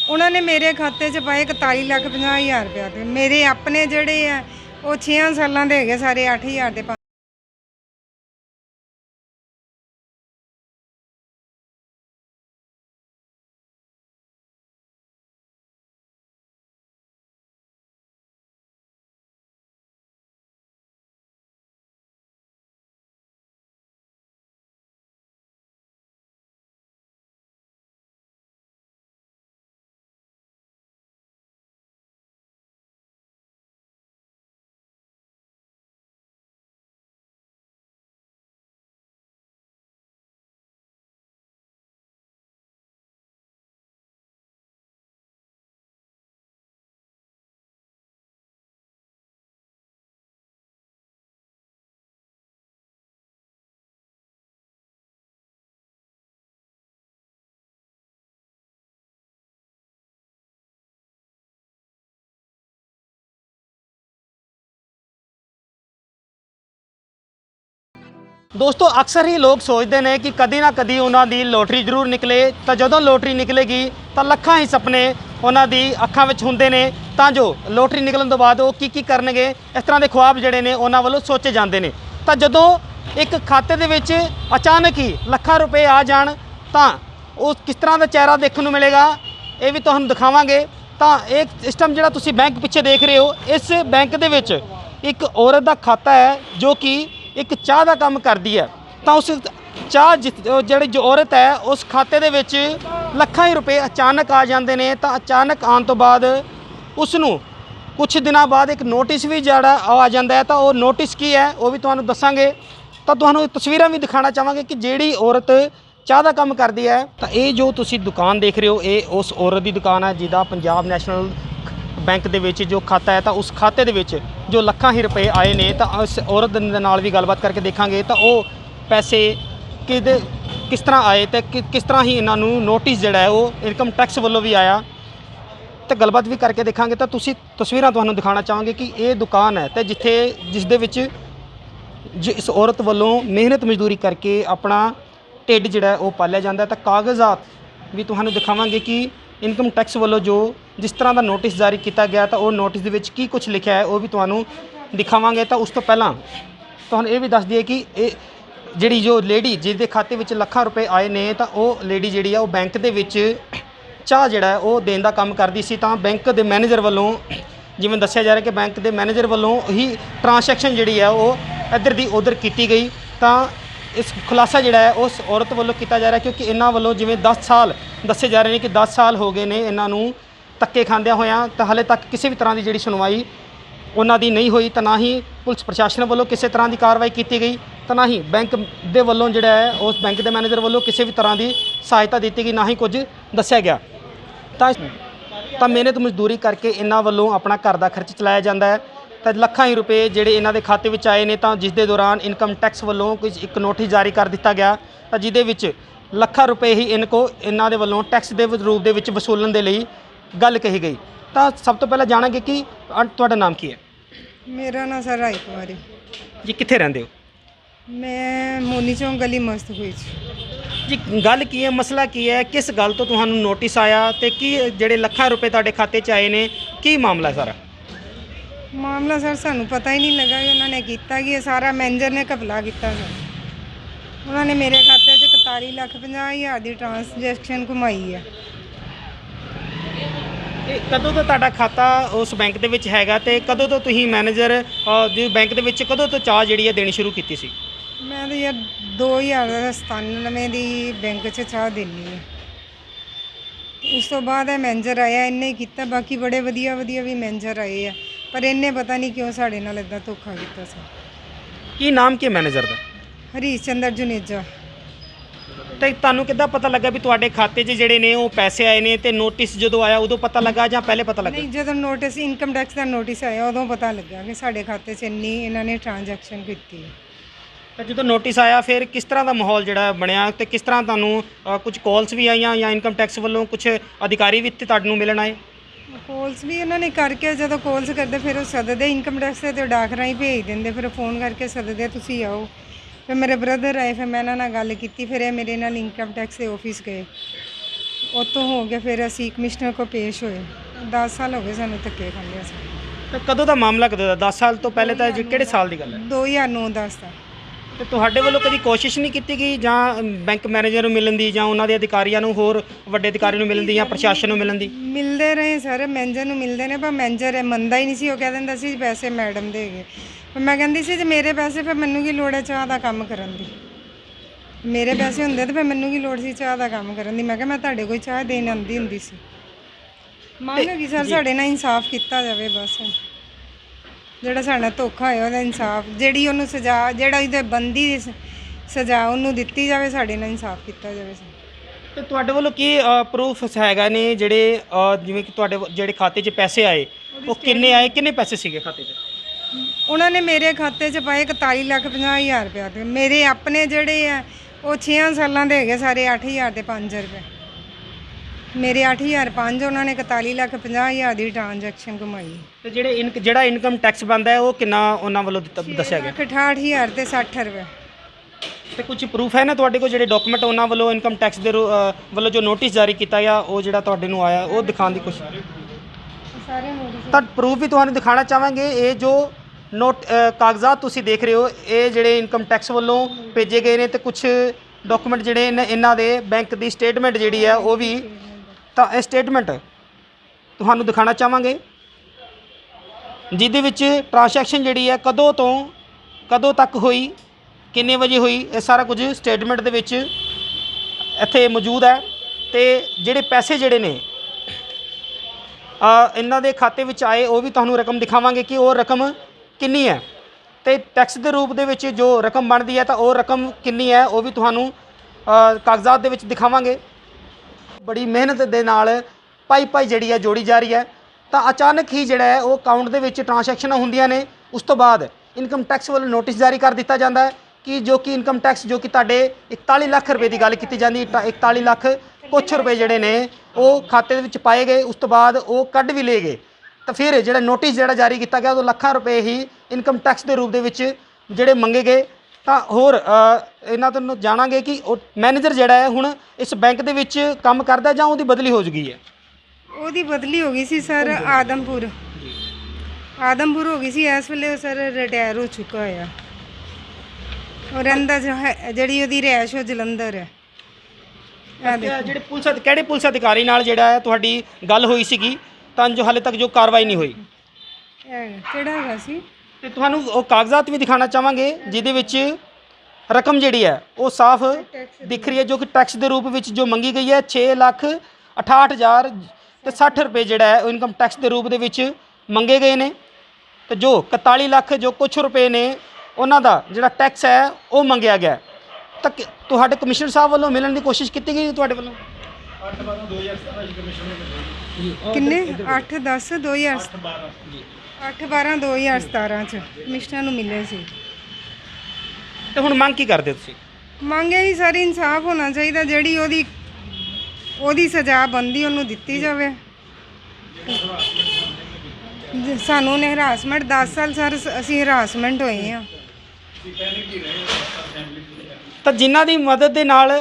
उन्होंने मेरे खाते च पाए 41,50,000 रुपया। तो मेरे अपने जड़े आ वो 6 सालों के है, सारे 8,000 के। दोस्तों अक्सर ही लोग सोचते हैं कि कदी ना कदी उन्होंने लोटरी जरूर निकले, तो जो लोटरी निकलेगी तो लखां ही सपने उन्होंने अखां विच हुंदे ने, तां जो लोटरी निकलन तो बाद वो की करनगे, इस तरह के ख्वाब जिहड़े ने उन्हां वल्लों सोचे जाते हैं। तो जदों एक खाते दे विच अचानक ही लखां रुपए आ जाण तां उस किस तरह का चेहरा देखने को मिलेगा, ये भी तुहानूं दिखावांगे। तो एक सिस्टम जिहड़ा तुसीं बैंक पिछे देख रहे हो, इस बैंक दे विच एक औरत का खाता है जो कि एक चाह का काम करती है। तो उस चाह जी जो औरत है उस खाते दे विच लखां ही रुपए अचानक आ जाते हैं। तो अचानक आने तो बाद उसनूं कुछ दिनों बाद एक नोटिस भी जड़ा आ जाता है। तो वो नोटिस की है वो भी तुहानूं दसांगे। तो तुहानूं तस्वीरां भी दिखाना चाहांगे कि जिहड़ी औरत चाह का काम करती है। तो ये जो तुसीं दुकान देख रहे हो, ये उस औरत की दुकान है जिहदा पंजाब नैशनल बैंक दे विच जो खाता है। तो उस खाते दे विच जो लखां ही रुपए आए ने, तो उस औरत दे नाल भी गलबात करके देखांगे। तो वो पैसे किस तरह आए, तो किस तरह ही इन्हां नूं नोटिस जिहड़ा है वो इनकम टैक्स वालों भी आया, तो गलबात भी करके देखांगे। तो तुसीं तस्वीरां तुहानूं दिखाना चाहांगे कि ये दुकान है, तो जिस दे विच इस औरत वालों मेहनत मजदूरी करके अपना ढिड जिहड़ा है वो पालिया जाता है। तो कागजात भी तुहानूं दिखावांगे कि इनकम टैक्स वालों जो जिस तरह का नोटिस जारी किया गया, तो वो नोटिस दे विच की कुछ लिखा है वो भी तुहानूं दिखावांगे। तो उस तो पहला तुहानूं ये भी दस दिए कि जिहड़ी जो लेडी जिसके खाते विच लखां रुपए आए ने, तो वो लेडी जिहड़ी है वो बैंक दे विच चाह जिहड़ा है वो देण दा काम करदी सी। तां बैंक दे मैनेजर वालों जिवें दस्सिया जा रहा है कि बैंक दे मैनेजर वालों ही ट्रांसैक्शन जिहड़ी है वो इधर दी उधर की गई। तो इस खुलासा जिहड़ा है उस औरत वालों किया जा रहा है, क्योंकि इन्हां वालों जिवें 10 साल दस्से जा रहे हैं कि 10 साल हो गए ने इन्हां नूं धक्के खांदियां होइयां, तो हाले तक किसी भी तरह की जिहड़ी सुनवाई उन्हां दी नहीं हुई। तो ना ही पुलिस प्रशासन वालों किसी तरह की कार्रवाई की गई, तो ना ही बैंक दे वालों जिहड़ा है उस बैंक के मैनेजर वालों किसी भी तरह की सहायता दी गई, ना ही कुछ दस्सिया गया। तो मेहनत मजदूरी करके इन्हां वालों अपना घर का खर्च चलाया जाता है। तो लखां ही रुपए जिहड़े इन्हां दे खाते विच आए ने, तो जिस दे दौरान इनकम टैक्स वालों कुछ एक नोटिस जारी कर दिता गया, तो जिहदे विच लखां रुपए ही इन्हां दे वालों टैक्स के रूप दे विच वसूलन दे लई गल कही गई। तो सब तो पहले जाणांगे कि तुहाडा नाम की है? मेरा नाम सर राई कुमारी जी। कित्थे रहिंदे हो? मैं मोनी चौंक गली मस्त हुई जी। गल की है, मसला की है, किस गल तो तुहानूं नोटिस आया, तो की जिहड़े लखां रुपए तुहाडे खाते च आए ने, की मामला सारा? मामला सर सानू पता ही नहीं लगा कि उन्होंने किया कि सारा मैनेजर ने घपला किया सर। उन्होंने मेरे खाते 41,50,000 की ट्रांसजैक्शन घुमाई है। कदों तो तुहाडा खाता उस बैंक दे विच हैगा, ते कदों तो तुसीं मैनेजर जो बैंक दे विच कदों तो चाह जिहड़ी है देनी शुरू कीती सी? मैं तो यार 2097 की बैंक च चाह देनी है। उस तो बाद मैनेजर आया, इन्हें ही किया। बाकी बड़े वधिया वधिया भी मैनेजर आए हैं, पर इन्हें पता नहीं क्यों साढ़े नाल इदां धोखा किया सर। की नाम की मैनेजर दा? हरीश चंद्र जुनेजा। तो तुहानूं किद्दां पता लगा भी तुहाडे खाते 'च जिहड़े ने वो पैसे आए ने, ते नोटिस जदों आया उदों पता लगा जां पहले पता लगा? नहीं, जो नोटिस इनकम टैक्स का नोटिस आया उदों पता लगा कि साढ़े खाते 'च इन्नी इन्होंने ट्रांजैक्शन की है। तो जो नोटिस आया फिर किस तरह का माहौल जिहड़ा बनया, तो किस तरह तुहानूं कुछ कॉल्स भी आईयां या इनकम टैक्स वालों कुछ अधिकारी भी तुहानूं मिलन आए? कॉल्स भी इन्होंने करके जो कॉल्स करते फिर सददे इनकम टैक्स से तो डाक राही भेज देंगे, फिर फोन करके सददे तुसीं आओ। फिर मेरे ब्रदर आए, फिर मैं इन्हां नाल गल की, फिर ये मेरे नाल इनकम टैक्स के ऑफिस गए। ਉੱਥੋਂ ਹੋ ਕੇ ਫਿਰ ਅਸੀਂ ਕਮਿਸ਼ਨਰ ਕੋਲ ਪੇਸ਼ ਹੋਏ। 10 ਸਾਲ ਹੋ ਗਏ ਸਾਨੂੰ ਧੱਕੇ ਖਾਂਦੇ ਸੀ। ਤਾਂ ਕਦੋਂ ਦਾ ਮਾਮਲਾ, ਕਦੋਂ ਦਾ? 10 ਸਾਲ ਤੋਂ ਪਹਿਲੇ ਤਾਂ ਕਿਹੜੇ ਸਾਲ ਦੀ ਗੱਲ ਹੈ? 2009-10 ਦਾ। ਤੇ ਤੁਹਾਡੇ ਵੱਲੋਂ ਕਦੀ ਕੋਸ਼ਿਸ਼ ਨਹੀਂ ਕੀਤੀ ਗਈ ਜਾਂ ਬੈਂਕ ਮੈਨੇਜਰ ਨੂੰ ਮਿਲਣ ਦੀ, ਜਾਂ ਉਹਨਾਂ ਦੇ ਅਧਿਕਾਰੀਆਂ ਨੂੰ, ਹੋਰ ਵੱਡੇ ਅਧਿਕਾਰੀ ਨੂੰ ਮਿਲਣ ਦੀ, ਜਾਂ ਪ੍ਰਸ਼ਾਸਨ ਨੂੰ ਮਿਲਣ ਦੀ? ਮਿਲਦੇ ਰਹੇ ਸਰ, ਮੈਨੇਜਰ ਨੂੰ ਮਿਲਦੇ ਨੇ, ਪਰ ਮੈਨੇਜਰ ਮੰਨਦਾ ਹੀ ਨਹੀਂ ਸੀ। ਉਹ ਕਹਿ ਦਿੰਦਾ ਸੀ ਪੈਸੇ ਮੈਡਮ ਦੇ ਹੈਗੇ। ਪਰ ਮੈਂ ਕਹਿੰਦੀ ਸੀ ਜੇ ਮੇਰੇ ਪੈਸੇ, ਫਿਰ ਮੈਨੂੰ ਕੀ ਲੋੜ ਹੈ ਚਾਹ ਦਾ ਕੰਮ ਕਰਨ ਦੀ? ਮੇਰੇ ਪੈਸੇ ਹੁੰਦੇ ਤਾਂ ਫਿਰ ਮੈਨੂੰ ਕੀ ਲੋੜ ਸੀ ਚਾਹ ਦਾ ਕੰਮ ਕਰਨ ਦੀ? ਮੈਂ ਕਿਹਾ ਮੈਂ ਤੁਹਾਡੇ ਕੋਈ ਚਾਹ ਦੇਣ ਆਉਂਦੀ ਹੁੰਦੀ ਸੀ। ਮੰਗ ਹੈਗੀ ਸਰ ਸਾਡੇ ਨਾਲ ਇਨਸਾਫ ਕੀਤਾ ਜਾਵੇ ਬਸ। ਜਿਹੜਾ ਸਾਡਾ ਧੋਖਾ ਹੋਇਆ ਉਹਦਾ ਇਨਸਾਫ, ਜਿਹੜੀ ਉਹਨੂੰ ਸਜ਼ਾ, ਜਿਹੜਾ ਉਹਦੇ ਬੰਦੀ ਦੀ ਸਜ਼ਾ ਉਹਨੂੰ ਦਿੱਤੀ ਜਾਵੇ, ਸਾਡੇ ਨਾਲ ਇਨਸਾਫ ਕੀਤਾ ਜਾਵੇ ਸਰ। ਤੇ ਤੁਹਾਡੇ ਵੱਲੋਂ ਕੀ ਪ੍ਰੂਫ ਹੈਗਾ ਨੇ ਜਿਹੜੇ ਜਿਵੇਂ ਕਿ ਤੁਹਾਡੇ ਜਿਹੜੇ ਖਾਤੇ 'ਚ ਪੈਸੇ ਆਏ ਉਹ ਕਿੰਨੇ ਆਏ, ਕਿੰਨੇ ਪੈਸੇ ਸੀਗੇ ਖਾਤੇ 'ਚ? ਉਹਨਾਂ ਨੇ ਮੇਰੇ ਖਾਤੇ 'ਚ ਪਾਏ 41,50,000 ਰੁਪਇਆ। ਤੇ ਮੇਰੇ ਆਪਣੇ ਜਿਹੜੇ ਆ ਉਹ 6 ਸਾਲਾਂ ਦੇ ਹੈਗੇ ਸਾਰੇ, 8,000 ਤੇ 5 ਰੁਪਏ। ਮੇਰੇ 8,005, ਉਹਨਾਂ ਨੇ 41,50,000 ਦੀ ਟ੍ਰਾਂਜੈਕਸ਼ਨ ਕਮਾਈ। ਤੇ ਜਿਹੜਾ ਇਨਕਮ ਟੈਕਸ ਬਣਦਾ ਹੈ ਉਹ ਕਿੰਨਾ ਉਹਨਾਂ ਵੱਲੋਂ ਦੱਸਿਆ ਗਿਆ? 68,000 ਤੇ 60 ਰੁਪਏ। ਤੇ ਕੁਝ ਪ੍ਰੂਫ ਹੈ ਨਾ ਤੁਹਾਡੇ ਕੋਲ, ਜਿਹੜੇ ਡਾਕੂਮੈਂਟ ਉਹਨਾਂ ਵੱਲੋਂ ਇਨਕਮ ਟੈਕਸ ਦੇ ਵੱਲੋਂ ਜੋ ਨੋਟਿਸ ਜਾਰੀ ਕੀਤਾ ਗਿਆ, ਉਹ ਜਿਹੜਾ ਤੁਹਾਡੇ ਨੂੰ ਆਇਆ, ਉਹ ਦਿਖਾਉਣ ਦੀ ਕੋਸ਼ਿਸ਼? ਸਾਰੇ ਨੋਟਿਸ ਤਾਂ ਪ੍ਰੂਫ ਵੀ ਤੁਹਾਨੂੰ ਦਿਖਾਉਣਾ ਚਾਹਾਂਗੇ। ਇਹ ਜੋ ਕਾਗਜ਼ਾਤ ਤੁਸੀਂ ਦੇਖ ਰਹੇ ਹੋ, ਇਹ ਜਿਹੜੇ ਇਨਕਮ ਟੈਕਸ ਵੱਲੋਂ ਭੇਜੇ ਗਏ ਨੇ, ਤੇ ਕੁਝ ਡਾਕੂਮੈਂਟ ਜਿਹੜੇ ਇਹਨਾਂ ਦੇ ਬੈਂਕ ਦੀ ਸਟੇਟਮੈਂਟ ਜਿਹੜੀ ਹੈ ਉਹ ਵੀ। ਤਾਂ ਇਹ ਸਟੇਟਮੈਂਟ ਤੁਹਾਨੂੰ ਦਿਖਾਉਣਾ ਚਾਹਾਂਗੇ, ਜਿਹਦੇ ਵਿੱਚ ਟ੍ਰਾਂਜੈਕਸ਼ਨ ਜਿਹੜੀ ਹੈ ਕਦੋਂ ਤੋਂ ਕਦੋਂ ਤੱਕ ਹੋਈ, ਕਿੰਨੇ ਵਜੇ ਹੋਈ, ਇਹ ਸਾਰਾ ਕੁਝ ਸਟੇਟਮੈਂਟ ਦੇ ਵਿੱਚ ਇੱਥੇ ਮੌਜੂਦ ਹੈ। ਤੇ ਜਿਹੜੇ ਪੈਸੇ ਜਿਹੜੇ ਨੇ ਇਹਨਾਂ ਦੇ ਖਾਤੇ ਵਿੱਚ ਆਏ, ਉਹ ਵੀ ਤੁਹਾਨੂੰ ਰਕਮ ਦਿਖਾਵਾਂਗੇ ਕਿ ਉਹ ਰਕਮ ਕਿੰਨੀ ਹੈ, ਤੇ ਟੈਕਸ ਦੇ ਰੂਪ ਦੇ ਵਿੱਚ ਜੋ ਰਕਮ ਬਣਦੀ ਹੈ ਤਾਂ ਉਹ ਰਕਮ ਕਿੰਨੀ ਹੈ, ਉਹ ਵੀ ਤੁਹਾਨੂੰ ਕਾਗਜ਼ਾਤ ਦੇ ਵਿੱਚ ਦਿਖਾਵਾਂਗੇ। ਬੜੀ ਮਿਹਨਤ ਦੇ ਨਾਲ ਪਾਈ ਜਿਹੜੀ ਹੈ ਜੋੜੀ ਜਾ ਰਹੀ ਹੈ। ਤਾਂ ਅਚਾਨਕ ਹੀ ਜਿਹੜਾ ਹੈ ਉਹ ਅਕਾਊਂਟ ਦੇ ਵਿੱਚ ਟ੍ਰਾਂਜੈਕਸ਼ਨਾਂ ਹੁੰਦੀਆਂ ਨੇ। ਉਸ ਤੋਂ ਬਾਅਦ ਇਨਕਮ ਟੈਕਸ ਵੱਲੋਂ ਨੋਟਿਸ ਜਾਰੀ ਕਰ ਦਿੱਤਾ ਜਾਂਦਾ ਹੈ ਕਿ ਜੋ ਕਿ ਇਨਕਮ ਟੈਕਸ ਜੋ ਕਿ ਤੁਹਾਡੇ 41 ਲੱਖ ਰੁਪਏ ਦੀ ਗੱਲ ਕੀਤੀ ਜਾਂਦੀ, 41 ਲੱਖ ਕੁਛ ਰੁਪਏ ਜਿਹੜੇ ਨੇ ਉਹ ਖਾਤੇ ਦੇ ਵਿੱਚ ਪਾਏ ਗਏ। ਉਸ ਤੋਂ ਬਾਅਦ ਉਹ ਕੱਢ ਵੀ ਲਏ ਗਏ। ਤਾਂ ਫਿਰ ਜਿਹੜਾ ਨੋਟਿਸ ਜਿਹੜਾ ਜਾਰੀ ਕੀਤਾ ਗਿਆ, ਉਹ ਲੱਖਾਂ ਰੁਪਏ ਹੀ ਇਨਕਮ ਟੈਕਸ ਦੇ ਰੂਪ ਦੇ ਵਿੱਚ ਜਿਹੜੇ ਮੰਗੇ ਗਏ। ਤਾਂ ਹੋਰ ਇਹਨਾਂ ਤੋਂ ਜਾਣਾਂਗੇ ਕਿ ਉਹ ਮੈਨੇਜਰ ਜਿਹੜਾ ਹੈ ਹੁਣ ਇਸ ਬੈਂਕ ਦੇ ਵਿੱਚ ਕੰਮ ਕਰਦਾ ਜਾਂ ਉਹਦੀ ਬਦਲੀ ਹੋ ਚੁੱਕੀ ਹੈ? ਉਹਦੀ ਬਦਲੀ ਹੋ ਗਈ ਸੀ ਸਰ, ਆਦਮਪੁਰ ਹੋ ਗਈ ਸੀ। ਇਸ ਵੇਲੇ ਉਹ ਸਰ ਰਿਟਾਇਰ ਹੋ ਚੁੱਕਾ ਹੋਇਆ। ਔਰ ਇਹਦਾ ਜਿਹੜੀ ਉਹਦੀ ਰਿਹਾਇਸ਼ ਉਹ ਜਲੰਧਰ ਹੈ। ਜਿਹੜੇ ਕਿਹੜੇ ਪੁਲਿਸ ਅਧਿਕਾਰੀ ਨਾਲ ਜਿਹੜਾ ਹੈ ਤੁਹਾਡੀ ਗੱਲ ਹੋਈ ਸੀਗੀ ਤਾਂ ਜੋ ਹਾਲੇ ਤੱਕ ਜੋ ਕਾਰਵਾਈ ਨਹੀਂ ਹੋਈ? ਕਿਹੜਾ ਹੈਗਾ ਸੀ? ਤੇ ਤੁਹਾਨੂੰ ਉਹ ਕਾਗਜ਼ਾਤ ਵੀ ਦਿਖਾਉਣਾ ਚਾਹਾਂਗੇ, ਜਿਹਦੇ ਵਿੱਚ ਰਕਮ ਜਿਹੜੀ ਹੈ ਉਹ ਸਾਫ਼ ਦਿਖ ਰਹੀ ਹੈ, ਜੋ ਕਿ ਟੈਕਸ ਦੇ ਰੂਪ ਵਿੱਚ ਜੋ ਮੰਗੀ ਗਈ ਹੈ 6,68,000 ਤੇ 60 ਰੁਪਏ ਜਿਹੜਾ ਹੈ ਉਹ ਇਨਕਮ ਟੈਕਸ ਦੇ ਰੂਪ ਦੇ ਵਿੱਚ ਮੰਗੇ ਗਏ ਨੇ। ਤੇ ਜੋ 41 ਲੱਖ ਜੋ ਕੁਛ ਰੁਪਏ ਨੇ ਉਹਨਾਂ ਦਾ ਜਿਹੜਾ ਟੈਕਸ ਹੈ ਉਹ ਮੰਗਿਆ ਗਿਆ। ਤਾਂ ਤੁਹਾਡੇ ਕਮਿਸ਼ਨਰ ਸਾਹਿਬ ਵੱਲੋਂ ਮਿਲਣ ਦੀ ਕੋਸ਼ਿਸ਼ ਕੀਤੀ ਗਈ ਤੁਹਾਡੇ ਵੱਲੋਂ? 8/12/2017 ਕਿੰਨੇ 8/10/2017 8/12/2017 ਚ ਕਮਿਸ਼ਨਰ ਨੂੰ ਮਿਲੇ ਸੀ। ਤੇ ਹੁਣ ਮੰਗ ਕੀ ਕਰਦੇ ਤੁਸੀਂ? ਮੰਗੇ ਹੀ ਸਾਰੀ ਇਨਸਾਫ ਹੋਣਾ ਚਾਹੀਦਾ, ਜਿਹੜੀ ਉਹਦੀ ਸਜ਼ਾ ਬਣਦੀ ਉਹਨੂੰ ਦਿੱਤੀ ਜਾਵੇ। ਸਾਨੂੰ ਨੇ ਹਰਾਸਮੈਂਟ 10 ਸਾਲ ਸਰ ਅਸੀਂ ਹਰਾਸਮੈਂਟ ਹੋਏ ਆ। ਤਾਂ ਜਿਨ੍ਹਾਂ ਦੀ ਮਦਦ ਦੇ ਨਾਲ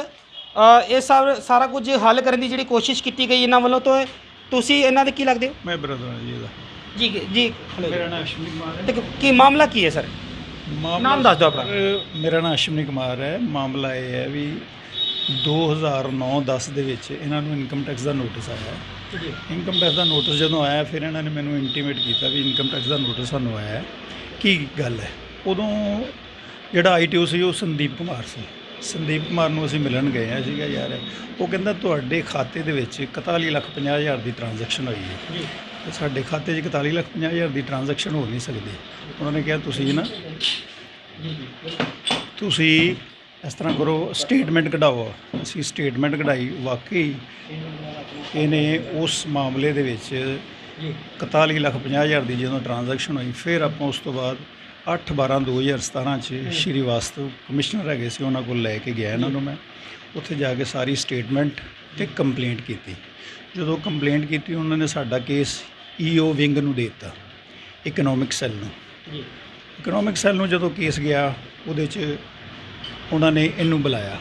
ਇਹ ਸਾਰਾ ਕੁਝ ਹੱਲ ਕਰਨ ਦੀ ਜਿਹੜੀ ਕੋਸ਼ਿਸ਼ ਕੀਤੀ ਗਈ ਇਹਨਾਂ ਵੱਲੋਂ, ਤਾਂ ਤੁਸੀਂ ਇਹਨਾਂ ਦੇ ਕੀ ਲੱਗਦੇ ਹੋ? ਮੈਂ ਬ੍ਰਦਰ ਹਾਂ ਜੀ ਇਹਦਾ। ਜੀ ਮੇਰਾ ਨਾਮ ਅਸ਼ਵਨੀ ਕੁਮਾਰ ਹੈ। ਤੇ ਕੀ ਮਾਮਲਾ ਕੀ ਹੈ ਸਰ? ਨਾਮ ਦੱਸ ਦਿਓ ਆਪਣਾ। ਮੇਰਾ ਨਾਮ ਅਸ਼ਵਨੀ ਕੁਮਾਰ ਹੈ। ਮਾਮਲਾ ਇਹ ਹੈ ਵੀ 2009-10 ਦੇ ਵਿੱਚ ਇਹਨਾਂ ਨੂੰ ਇਨਕਮ ਟੈਕਸ ਦਾ ਨੋਟਿਸ ਆਇਆ। ਇਨਕਮ ਟੈਕਸ ਦਾ ਨੋਟਿਸ ਜਦੋਂ ਆਇਆ, ਫਿਰ ਇਹਨਾਂ ਨੇ ਮੈਨੂੰ ਇੰਟੀਮੇਟ ਕੀਤਾ ਵੀ ਇਨਕਮ ਟੈਕਸ ਦਾ ਨੋਟਿਸ ਸਾਨੂੰ ਆਇਆ, ਕੀ ਗੱਲ ਹੈ। ਉਦੋਂ ਜਿਹੜਾ ਆਈਟੀਓ ਸੀ ਉਹ ਸੰਦੀਪ ਕੁਮਾਰ ਸੀ। ਸੰਦੀਪ ਕੁਮਾਰ ਨੂੰ ਅਸੀਂ ਮਿਲਣ ਗਏ ਹਾਂ ਸੀਗਾ ਯਾਰ। ਉਹ ਕਹਿੰਦਾ ਤੁਹਾਡੇ ਖਾਤੇ ਦੇ ਵਿੱਚ 41,50,000 ਦੀ ਟ੍ਰਾਂਜੈਕਸ਼ਨ ਹੋਈ ਹੈ। ਤੇ ਸਾਡੇ ਖਾਤੇ 'ਚ 41,50,000 ਦੀ ਟ੍ਰਾਂਜੈਕਸ਼ਨ ਹੋ ਨਹੀਂ ਸਕਦੀ। ਉਹਨਾਂ ਨੇ ਕਿਹਾ ਤੁਸੀਂ ਇਸ ਤਰ੍ਹਾਂ ਕਰੋ, ਸਟੇਟਮੈਂਟ ਕਢਾਓ। ਅਸੀਂ ਸਟੇਟਮੈਂਟ ਕਢਾਈ। ਵਾਕਈ ਇਹਨੇ ਉਸ ਮਾਮਲੇ ਦੇ ਵਿੱਚ 41,50,000 ਦੀ ਜਦੋਂ ਟ੍ਰਾਂਜੈਕਸ਼ਨ ਹੋਈ, ਫਿਰ ਆਪਾਂ ਉਸ ਤੋਂ ਬਾਅਦ 8/12/2017 'ਚ ਸ਼੍ਰੀਵਾਸਤਵ ਕਮਿਸ਼ਨਰ ਹੈਗੇ ਸੀ, ਉਹਨਾਂ ਕੋਲ ਲੈ ਕੇ ਗਿਆ ਇਹਨਾਂ ਨੂੰ। ਮੈਂ ਉੱਥੇ ਜਾ ਕੇ ਸਾਰੀ ਸਟੇਟਮੈਂਟ ਤੇ ਕੰਪਲੇਂਟ ਕੀਤੀ। ਜਦੋਂ ਕੰਪਲੇਂਟ ਕੀਤੀ, ਉਹਨਾਂ ਨੇ ਸਾਡਾ ਕੇਸ ਈਓ ਵਿੰਗ ਨੂੰ ਦੇ ਦਿੱਤਾ, ਇਕਨੋਮਿਕ ਸੈੱਲ ਨੂੰ। ਇਕਨੋਮਿਕ ਸੈੱਲ ਨੂੰ ਜਦੋਂ ਕੇਸ ਗਿਆ, ਉਹਦੇ 'ਚ ਉਹਨਾਂ ਨੇ ਇਹਨੂੰ ਬੁਲਾਇਆ,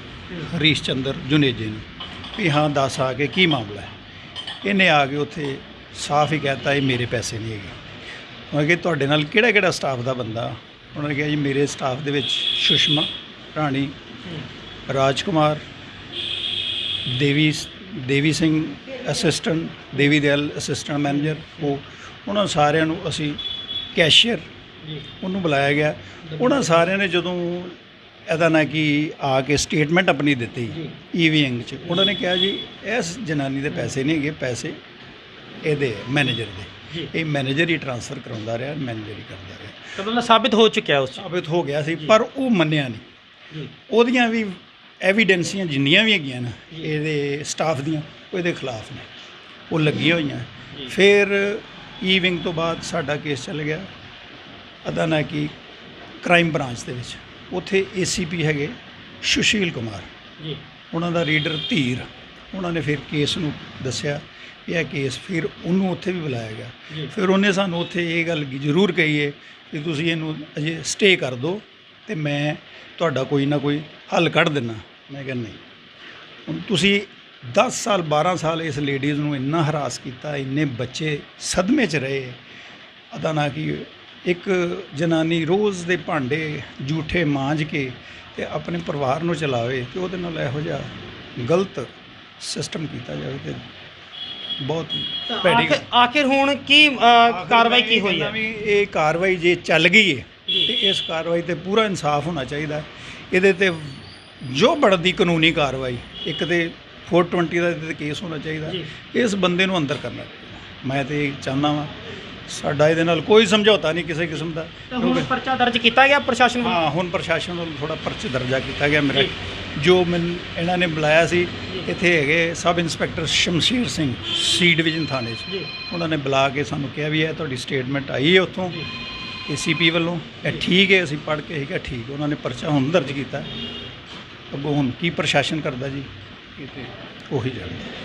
ਹਰੀਸ਼ ਚੰਦਰ ਜੁਨੇਜੇ ਨੂੰ। ਵੀ ਹਾਂ ਦੱਸ ਆ ਕੇ ਕੀ ਮਾਮਲਾ ਹੈ। ਇਹਨੇ ਆ ਕੇ ਉੱਥੇ ਸਾਫ਼ ਹੀ ਕਹਿ ਦਿੱਤਾ ਇਹ ਮੇਰੇ ਪੈਸੇ ਨਹੀਂ ਹੈਗੇ। ਮੈਂ ਕਿਹਾ ਤੁਹਾਡੇ ਨਾਲ ਕਿਹੜਾ ਕਿਹੜਾ ਸਟਾਫ ਦਾ ਬੰਦਾ? ਉਹਨਾਂ ਨੇ ਕਿਹਾ ਜੀ ਮੇਰੇ ਸਟਾਫ ਦੇ ਵਿੱਚ ਸੁਸ਼ਮਾ ਰਾਣੀ, ਰਾਜ ਕੁਮਾਰ, ਦੇਵੀ ਸਿੰਘ ਅਸਿਸਟੈਂਟ, ਦੇਵੀ ਦਿਆਲ ਅਸਿਸਟੈਂਟ ਮੈਨੇਜਰ, ਉਹਨਾਂ ਸਾਰਿਆਂ ਨੂੰ ਅਸੀਂ ਕੈਸ਼ੀਅਰ ਉਹਨੂੰ ਬੁਲਾਇਆ ਗਿਆ। ਉਹਨਾਂ ਸਾਰਿਆਂ ਨੇ ਜਦੋਂ ਇਹਦਾ ਨਾ ਕਿ ਆ ਕੇ ਸਟੇਟਮੈਂਟ ਆਪਣੀ ਦਿੱਤੀ ਈਵੀਐਮ 'ਚ, ਉਹਨਾਂ ਨੇ ਕਿਹਾ ਜੀ ਇਸ ਜਨਾਨੀ ਦੇ ਪੈਸੇ ਨਹੀਂ ਹੈਗੇ, ਪੈਸੇ ਇਹਦੇ ਮੈਨੇਜਰ ਦੇ, ਇਹ ਮੈਨੇਜਰ ਹੀ ਟ੍ਰਾਂਸਫਰ ਕਰਾਉਂਦਾ ਰਿਹਾ, ਮੈਨੇਜਰ ਹੀ ਕਰਦਾ ਰਿਹਾ। ਤਾਂ ਮਤਲਬ ਸਾਬਿਤ ਹੋ ਚੁੱਕਿਆ ਉਸ 'ਚ। ਸਾਬਿਤ ਹੋ ਗਿਆ ਸੀ, ਪਰ ਉਹ ਮੰਨਿਆ ਨਹੀਂ। ਉਹਦੀਆਂ ਵੀ ਐਵੀਡੈਂਸੀਆਂ ਜਿੰਨੀਆਂ ਵੀ ਹੈਗੀਆਂ ਨਾ ਇਹਦੇ ਸਟਾਫ ਦੀਆਂ, ਉਹ ਇਹਦੇ ਖਿਲਾਫ ਨੇ, ਉਹ ਲੱਗੀਆਂ ਹੋਈਆਂ। ਫਿਰ ਈ ਵਿੰਗ ਤੋਂ ਬਾਅਦ ਸਾਡਾ ਕੇਸ ਚੱਲ ਗਿਆ ਅਦਾ ਨਾ ਕਿ ਕ੍ਰਾਈਮ ਬ੍ਰਾਂਚ ਦੇ ਵਿੱਚ। ਉੱਥੇ ACP ਹੈਗੇ ਸੁਸ਼ੀਲ ਕੁਮਾਰ, ਉਹਨਾਂ ਦਾ ਰੀਡਰ ਧੀਰ, ਉਹਨਾਂ ਨੇ ਫਿਰ ਕੇਸ ਨੂੰ ਦੱਸਿਆ ਇਹ ਕੇਸ, ਫਿਰ ਉਹਨੂੰ ਉੱਥੇ ਵੀ ਬੁਲਾਇਆ ਗਿਆ। ਫਿਰ ਉਹਨੇ ਸਾਨੂੰ ਉੱਥੇ ਇਹ ਗੱਲ ਜ਼ਰੂਰ ਕਹੀ ਹੈ ਕਿ ਤੁਸੀਂ ਇਹਨੂੰ ਅਜੇ ਸਟੇ ਕਰ ਦਿਓ ਅਤੇ ਮੈਂ ਤੁਹਾਡਾ ਕੋਈ ਨਾ ਕੋਈ ਹੱਲ ਕੱਢ ਦਿੰਦਾ। ਮੈਂ ਕਿਹਾ ਨਹੀਂ, ਹੁਣ ਤੁਸੀਂ 10 ਸਾਲ 12 ਸਾਲ ਇਸ ਲੇਡੀਜ਼ ਨੂੰ ਇੰਨਾ ਹਰਾਸ ਕੀਤਾ, ਇੰਨੇ ਬੱਚੇ ਸਦਮੇ 'ਚ ਰਹੇ। ਅਦਾ ਨਾ ਕਿ ਇੱਕ ਜਨਾਨੀ ਰੋਜ਼ ਦੇ ਭਾਂਡੇ ਜੂਠੇ ਮਾਂਜ ਕੇ ਤੇ ਆਪਣੇ ਪਰਿਵਾਰ ਨੂੰ ਚਲਾਵੇ ਤੇ ਉਹਦੇ ਨਾਲ ਇਹੋ ਜਿਹਾ ਗਲਤ ਸਿਸਟਮ ਕੀਤਾ ਜਾਵੇ ਤੇ ਬਹੁਤ ਭੈੜੀ। ਆਖਿਰ ਹੁਣ ਕੀ ਕਾਰਵਾਈ ਕੀ ਹੋਈ ਹੈ? ਇਹ ਕਾਰਵਾਈ ਜੇ ਚੱਲ ਗਈ ਹੈ ਤੇ ਇਸ ਕਾਰਵਾਈ ਤੇ ਪੂਰਾ ਇਨਸਾਫ ਹੋਣਾ ਚਾਹੀਦਾ। ਇਹਦੇ ਤੇ ਜੋ ਬਣਦੀ ਕਾਨੂੰਨੀ ਕਾਰਵਾਈ, ਇੱਕ ਤੇ 420 ਦਾ ਇਹਦੇ ਤੇ ਕੇਸ ਹੋਣਾ ਚਾਹੀਦਾ, ਇਸ ਬੰਦੇ ਨੂੰ ਅੰਦਰ ਕਰਨਾ ਚਾਹੀਦਾ। ਮੈਂ ਤੇ ਚਾਹੁੰਦਾ ਵਾਂ ਸਾਡਾ ਇਹਦੇ ਨਾਲ ਕੋਈ ਸਮਝੌਤਾ ਨਹੀਂ ਕਿਸੇ ਕਿਸਮ ਦਾ। ਹੁਣ ਪਰਚਾ ਦਰਜ ਕੀਤਾ ਗਿਆ ਪ੍ਰਸ਼ਾਸਨ ਵੱਲੋਂ? ਹਾਂ, ਹੁਣ ਪ੍ਰਸ਼ਾਸਨ ਵੱਲੋਂ ਥੋੜਾ ਪਰਚਾ ਦਰਜਾ ਕੀਤਾ ਗਿਆ। ਮੇਰਾ ਜੋ ਮੈਨੂੰ ਇਹਨਾਂ ਨੇ ਬੁਲਾਇਆ ਸੀ, ਇੱਥੇ ਹੈਗੇ ਸਬ ਇੰਸਪੈਕਟਰ ਸ਼ਮਸ਼ੀਰ ਸਿੰਘ C ਡਿਵੀਜ਼ਨ ਥਾਣੇ 'ਚ, ਉਹਨਾਂ ਨੇ ਬੁਲਾ ਕੇ ਸਾਨੂੰ ਕਿਹਾ ਵੀ ਇਹ ਤੁਹਾਡੀ ਸਟੇਟਮੈਂਟ ਆਈ ਹੈ ਉੱਥੋਂ ACP ਵੱਲੋਂ, ਇਹ ਠੀਕ ਹੈ। ਅਸੀਂ ਪੜ੍ਹ ਕੇ ਹੈਗਾ ਠੀਕ, ਉਹਨਾਂ ਨੇ ਪਰਚਾ ਹੁਣ ਦਰਜ ਕੀਤਾ। ਅੱਗੋਂ ਹੁਣ ਕੀ ਪ੍ਰਸ਼ਾਸਨ ਕਰਦਾ ਜੀ ਇਹ ਤੇ ਉਹੀ ਜਾਣਦਾ।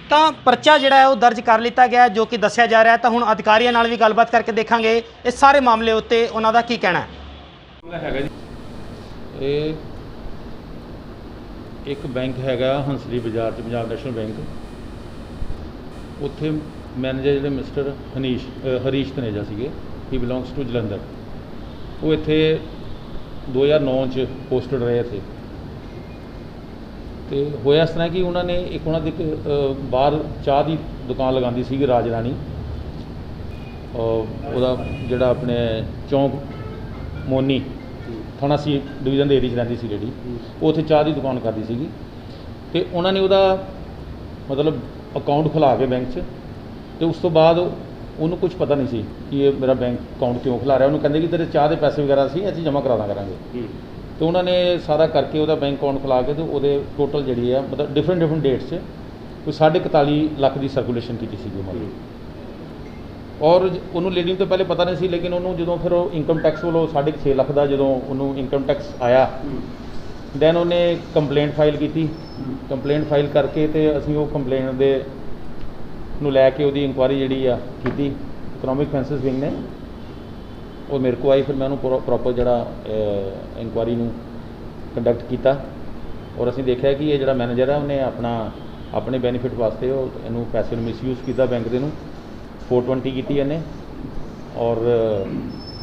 ਤਾਂ ਪਰਚਾ ਜਿਹੜਾ ਹੈ ਉਹ ਦਰਜ ਕਰ ਲਿੱਤਾ ਗਿਆ ਜੋ ਕਿ ਦੱਸਿਆ ਜਾ ਰਿਹਾ। ਤਾਂ ਹੁਣ ਅਧਿਕਾਰੀਆਂ ਨਾਲ ਵੀ ਗੱਲਬਾਤ ਕਰਕੇ ਦੇਖਾਂਗੇ ਇਸ ਸਾਰੇ ਮਾਮਲੇ ਉੱਤੇ ਉਹਨਾਂ ਦਾ ਕੀ ਕਹਿਣਾ ਹੈ। ਇਹ ਇੱਕ ਬੈਂਕ ਹੈਗਾ ਹੰਸਲੀ ਬਾਜ਼ਾਰ 'ਚ, ਪੰਜਾਬ ਨੈਸ਼ਨਲ ਬੈਂਕ। ਉੱਥੇ ਮੈਨੇਜਰ ਜਿਹੜੇ ਮਿਸਟਰ ਹਰੀਸ਼ ਤਨੇਜਾ ਸੀਗੇ, ਹੀ ਬਿਲੋਂਗਸ ਟੂ ਜਲੰਧਰ। ਉਹ ਇੱਥੇ 2009 'ਚ ਪੋਸਟਡ ਰਹੇ ਇੱਥੇ। ਤੇ ਹੋਇਆ ਇਸ ਤਰ੍ਹਾਂ ਕਿ ਉਹਨਾਂ ਨੇ ਉਹਨਾਂ ਦੀ ਬਾਹਰ ਚਾਹ ਦੀ ਦੁਕਾਨ ਲਗਾਉਂਦੀ ਸੀਗੀ ਰਾਜ ਰਾਣੀ, ਉਹਦਾ ਜਿਹੜਾ ਆਪਣੇ ਚੌਂਕ ਮੋਨੀ ਥਾਣਾ ਸੀ ਡਿਵੀਜ਼ਨ ਦੇ ਏਰੀਆ 'ਚ ਰਹਿੰਦੀ ਸੀ ਜਿਹੜੀ, ਉਹ ਉੱਥੇ ਚਾਹ ਦੀ ਦੁਕਾਨ ਕਰਦੀ ਸੀਗੀ। ਅਤੇ ਉਹਨਾਂ ਨੇ ਉਹਦਾ ਮਤਲਬ ਅਕਾਊਂਟ ਖੁਲਾ ਕੇ ਬੈਂਕ 'ਚ, ਅਤੇ ਉਸ ਤੋਂ ਬਾਅਦ ਉਹਨੂੰ ਕੁਝ ਪਤਾ ਨਹੀਂ ਸੀ ਕਿ ਇਹ ਮੇਰਾ ਬੈਂਕ ਅਕਾਊਂਟ ਕਿਉਂ ਖੁਲਾ ਰਿਹਾ। ਉਹਨੂੰ ਕਹਿੰਦੇ ਕਿ ਤੇਰੇ ਚਾਹ ਦੇ ਪੈਸੇ ਵਗੈਰਾ ਸੀ ਅਸੀਂ ਜਮ੍ਹਾਂ ਕਰਾ ਦਾਂ ਕਰਾਂਗੇ। ਅਤੇ ਉਹਨਾਂ ਨੇ ਸਾਰਾ ਕਰਕੇ ਉਹਦਾ ਬੈਂਕ ਅਕਾਊਂਟ ਖੁਲਾ ਕੇ ਅਤੇ ਉਹਦੇ ਟੋਟਲ ਜਿਹੜੀ ਆ ਮਤਲਬ ਡਿਫਰੈਂਟ ਡੇਟਸ 'ਚ ਕੋਈ 41.5 ਲੱਖ ਦੀ ਸਰਕੂਲੇਸ਼ਨ ਕੀਤੀ ਸੀਗੀ ਉਹਨਾਂ ਨੇ। ਔਰ ਉਹਨੂੰ ਲੇਡੀ ਨੂੰ ਤਾਂ ਪਹਿਲੇ ਪਤਾ ਨਹੀਂ ਸੀ, ਲੇਕਿਨ ਉਹਨੂੰ ਜਦੋਂ ਫਿਰ ਉਹ ਇਨਕਮ ਟੈਕਸ ਵੱਲੋਂ 6.5 ਲੱਖ ਦਾ ਜਦੋਂ ਉਹਨੂੰ ਇਨਕਮ ਟੈਕਸ ਆਇਆ, ਦੈਨ ਉਹਨੇ ਕੰਪਲੇਂਟ ਫਾਈਲ ਕੀਤੀ। ਕੰਪਲੇਂਟ ਫਾਈਲ ਕਰਕੇ ਅਤੇ ਅਸੀਂ ਉਹ ਕੰਪਲੇਂਟ ਦੇ ਨੂੰ ਲੈ ਕੇ ਉਹਦੀ ਇਨਕੁਆਇਰੀ ਜਿਹੜੀ ਆ ਕੀਤੀ ਇਕਨੋਮਿਕ ਫੈਂਸਿਸ ਵਿੰਗ ਨੇ। ਉਹ ਮੇਰੇ ਕੋਲ ਆਈ, ਫਿਰ ਮੈਂ ਉਹਨੂੰ ਪ੍ਰੋਪਰ ਜਿਹੜਾ ਇਨਕੁਆਇਰੀ ਨੂੰ ਕੰਡਕਟ ਕੀਤਾ। ਔਰ ਅਸੀਂ ਦੇਖਿਆ ਕਿ ਇਹ ਜਿਹੜਾ ਮੈਨੇਜਰ ਹੈ ਉਹਨੇ ਆਪਣੇ ਬੈਨੀਫਿਟ ਵਾਸਤੇ ਉਹ ਇਹਨੂੰ ਪੈਸੇ ਨੂੰ ਮਿਸਯੂਜ਼ ਕੀਤਾ, ਬੈਂਕ ਦੇ ਨੂੰ 420 ਕੀਤੀ ਇਹਨੇ, ਔਰ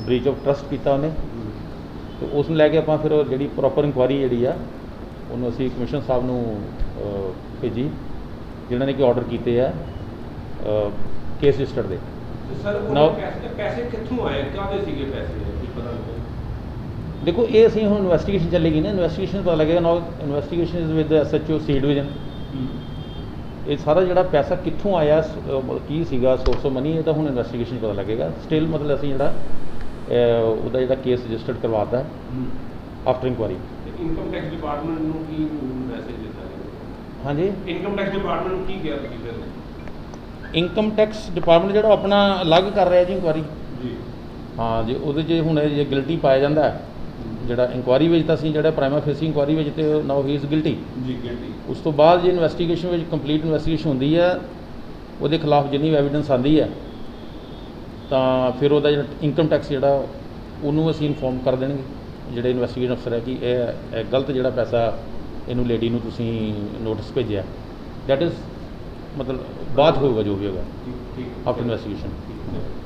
ਬ੍ਰੀਚ ਆਫ ਟਰਸਟ ਕੀਤਾ ਉਹਨੇ। ਅਤੇ ਉਸ ਨੂੰ ਲੈ ਕੇ ਆਪਾਂ ਫਿਰ ਉਹ ਜਿਹੜੀ ਪ੍ਰੋਪਰ ਇਨਕੁਆਇਰੀ ਜਿਹੜੀ ਆ ਉਹਨੂੰ ਅਸੀਂ ਕਮਿਸ਼ਨਰ ਸਾਹਿਬ ਨੂੰ ਭੇਜੀ, ਜਿਨ੍ਹਾਂ ਨੇ ਕਿ ਆਰਡਰ ਕੀਤੇ ਆ ਕੇਸ ਰਜਿਸਟਰ ਦੇ। ਸਰ ਪੈਸੇ ਕਿੱਥੋਂ ਆਏ, ਕਾਹਦੇ ਸੀਗੇ ਪੈਸੇ, ਕੁਝ ਪਤਾ ਨਹੀਂ? ਦੇਖੋ ਇਹ ਅਸੀਂ ਹੁਣ ਇਨਵੈਸਟੀਗੇਸ਼ਨ ਚੱਲੇਗੀ ਨਾ, ਇਨਵੈਸਟੀਗੇਸ਼ਨ ਪਤਾ ਲੱਗੇਗਾ। Now investigation is with SHO C division. ਇਹ ਸਾਰਾ ਜਿਹੜਾ ਪੈਸਾ ਕਿੱਥੋਂ ਆਇਆ, ਕੀ ਸੀਗਾ ਸੋਰਸ ਆਫ ਮਨੀ, ਇਹ ਤਾਂ ਹੁਣ ਇਨਵੈਸਟੀਗੇਸ਼ਨ ਪਤਾ ਲੱਗੇਗਾ। ਸਟਿਲ ਮਤਲਬ ਅਸੀਂ ਜਿਹੜਾ ਉਹਦਾ ਜਿਹੜਾ ਕੇਸ ਰਜਿਸਟਰਡ ਕਰਵਾਤਾ after inquiry. Income tax department ਨੂੰ ਕੀ ਮੈਸੇਜ ਦਿੱਤਾ ਗਿਆ? ਹਾਂਜੀ, ਇਨਕਮ ਟੈਕਸ ਡਿਪਾਰਟਮੈਂਟ ਨੂੰ ਕੀ ਕਿਹਾ ਤੁਸੀਂ ਫਿਰ? ਇਨਕਮ ਟੈਕਸ ਡਿਪਾਰਟਮੈਂਟ ਜਿਹੜਾ ਆਪਣਾ ਅਲੱਗ ਕਰ ਰਿਹਾ ਜੀ ਇਨਕੁਆਇਰੀ। ਜੀ ਹਾਂ ਜੀ, ਉਹਦੇ 'ਚ ਹੁਣ ਜੇ ਗਿਲਟੀ ਪਾਇਆ ਜਾਂਦਾ ਜਿਹੜਾ ਇਨਕੁਆਇਰੀ ਵਿੱਚ, ਤਾਂ ਅਸੀਂ ਜਿਹੜਾ ਪ੍ਰਾਈਮਾ ਫੇਸੀ ਇਨਕੁਆਇਰੀ ਵਿੱਚ ਤੇ ਨਾਓ ਹੀ ਇਜ਼ ਗਿਲਟੀ। ਜੀ ਗਿਲਟੀ। ਉਸ ਤੋਂ ਬਾਅਦ ਜੇ ਇਨਵੈਸਟੀਗੇਸ਼ਨ ਵਿੱਚ ਕੰਪਲੀਟ ਇਨਵੈਸਟੀਗੇਸ਼ਨ ਹੁੰਦੀ ਹੈ, ਉਹਦੇ ਖਿਲਾਫ ਜਿੰਨੀ ਐਵੀਡੈਂਸ ਆਉਂਦੀ ਹੈ, ਤਾਂ ਫਿਰ ਉਹਦਾ ਜਿਹੜਾ ਇਨਕਮ ਟੈਕਸ ਜਿਹੜਾ ਉਹਨੂੰ ਅਸੀਂ ਇਨਫੋਰਮ ਕਰ ਦੇਣਗੇ ਜਿਹੜੇ ਇਨਵੈਸਟੀਗੇਸ਼ਨ ਅਫਸਰ ਹੈ ਕਿ ਇਹ ਗਲਤ ਜਿਹੜਾ ਪੈਸਾ ਇਹਨੂੰ ਲੇਡੀ ਨੂੰ ਤੁਸੀਂ ਨੋਟਿਸ ਭੇਜਿਆ दैट इज़ मतलब बात होगा जो भी होगा ठीक आफ्टर इन्वेस्टिगेशन। ठीक है